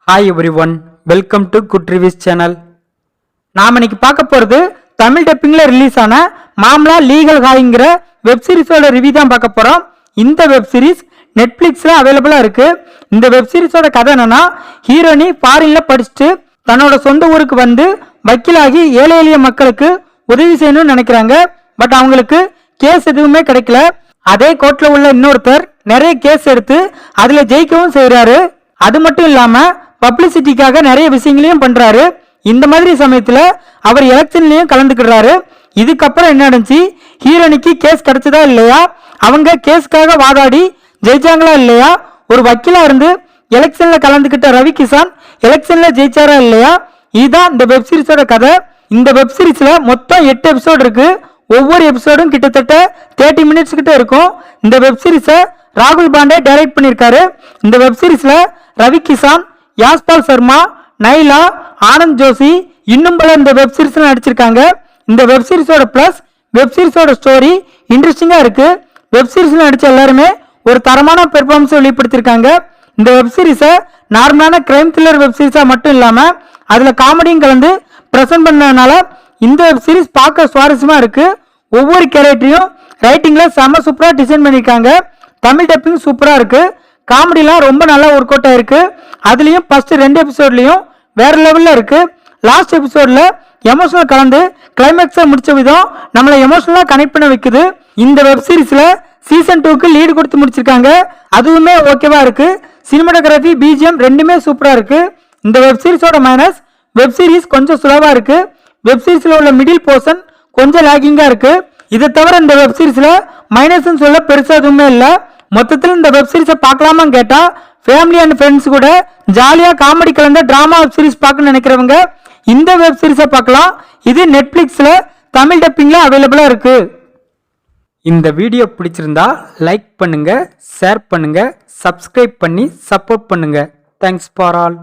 Hi every one, welcome to good reviews channel. நாம் இன்னைக்கு பார்க்க போகிறது தமிழ் டப்பிங்கில் ரிலீஸ் ஆன மாம்லா லீகல் ஹாய்ங்கிற வெப்சீரிஸோட ரிவ்யூ தான் பார்க்க போகிறோம். இந்த வெப்சீரிஸ் நெட்ஃப்ளிக்ஸில் அவைலபிளாக இருக்குது. இந்த வெப்சீரிஸோட கதை என்னன்னா, ஹீரோனி ஃபாரினில் படிச்சுட்டு தன்னோட சொந்த ஊருக்கு வந்து வக்கீலாகி ஏழை எளிய மக்களுக்கு உதவி செய்யணும்னு நினைக்கிறாங்க. பட் அவங்களுக்கு கேஸ் எதுவுமே கிடைக்கல. அதே கோர்ட்டில் உள்ள இன்னொருத்தர் நிறைய கேஸ் எடுத்து அதில் ஜெயிக்கவும் செய்கிறாரு. அது மட்டும் இல்லாமல் பப்ளிசிட்டிக்காக நிறைய விஷயங்களையும் பண்றாரு. இந்த மாதிரி சமயத்துல அவர் எலெக்ஷன்லயும் கலந்துக்கிறாரு. இதுக்கப்புறம் என்ன நடந்துச்சு, ஹீரோனிக்கு கேஸ் கிடைச்சதா இல்லையா, அவங்க கேஸ்க்காக வாதாடி ஜெயிச்சாங்களா இல்லையா, ஒரு வக்கீலா இருந்து எலெக்ஷன்ல கலந்துக்கிட்ட ரவி கிஷான் எலெக்ஷன்ல ஜெயிச்சாரா இல்லையா, இதுதான் இந்த வெப்சீரிஸோட கதை. இந்த வெப்சீரிஸ்ல மொத்தம் 8 எபிசோடு இருக்கு. ஒவ்வொரு எபிசோடும் கிட்டத்தட்ட 30 மினிட்ஸ் கிட்ட இருக்கும். இந்த வெப்சீரிஸை ராகுல் பாண்டே டைரக்ட் பண்ணியிருக்காரு. இந்த வெப்சீரிஸ்ல ரவி கிஷான், யாஸ்பால் சர்மா, நைலா, ஆனந்த் ஜோஷி இன்னும் பல இந்த வெப்சீரிஸ்ல நடிச்சிருக்காங்க. இந்த வெப்சீரிஸோட பிளஸ் வெப்சீரிஸோட ஸ்டோரி இன்ட்ரெஸ்டிங்கா இருக்கு. வெப்சீரிஸ்ல நடிச்ச எல்லாருமே ஒரு தரமான பெர்ஃபார்மன்ஸ் வெளிப்படுத்திருக்காங்க. இந்த வெப்சீரிஸை நார்மலான கிரைம் த்ரில்லர் வெப்சீரிஸா மட்டும் இல்லாம அதுல காமெடியும் கலந்து பிரசன்ட் பண்ணதுனால இந்த வெப்சீரிஸ் பார்க்க சுவாரஸ்யமா இருக்கு. ஒவ்வொரு கேரக்டரையும் ரைட்டிங்ல செம்ம சூப்பரா டிசைன் பண்ணிருக்காங்க. தமிழ் டப்பிங் சூப்பரா இருக்கு. காமெடிலாம் ரொம்ப நல்லா ஒர்க் அவுட் ஆயிருக்கு. அதுலயும் ஃபர்ஸ்ட் 2 எபிசோட்லயும் வேற லெவல்ல இருக்கு. லாஸ்ட் எபிசோட்ல எமோஷனல் கலந்து கிளைமேக்ஸை முடிச்ச விதம் நம்மளை எமோஷனலா கனெக்ட் பண்ண வைக்குது. இந்த வெப் சீரிஸ்ல சீசன் 2க்கு லீடு கொடுத்து முடிச்சிருக்காங்க. அதுவுமே ஓகேவா இருக்கு. சினிமாட்டோகிராஃபி, பிஜிஎம் ரெண்டுமே சூப்பரா இருக்கு. இந்த வெப் சீரிஸோட மைனஸ் வெப் சீரிஸ் கொஞ்சம் சுலவா இருக்கு. வெப் சீரிஸ்ல உள்ள மிடில் போர்ஷன் கொஞ்சம் லாகிங்கா இருக்கு. இதை தவிர இந்த வெப் சீரிஸ்ல மைனஸ் சொல்ல பெருசா எதுவுமே இல்லை. மொத்தத்தில் இந்த வெப் சீரிஸை பார்க்கலாமான்னு கேட்டா ஃபேமிலி அண்ட் ஃப்ரெண்ட்ஸ் கூட ஜாலியா காமெடி கலந்த டிராமா வெப் சீரிஸ் பார்க்க நினைக்கிறவங்க இந்த வெப் சீரிஸை பார்க்கலாம். இது நெட்ஃபிளிக்ஸ்ல தமிழ் டப்பிங்ல அவைலபிளா இருக்கு. இந்த வீடியோ பிடிச்சிருந்தா லைக் பண்ணுங்க, ஷேர் பண்ணுங்க, சப்ஸ்கிரைப் பண்ணி சப்போர்ட் பண்ணுங்க. Thanks for all.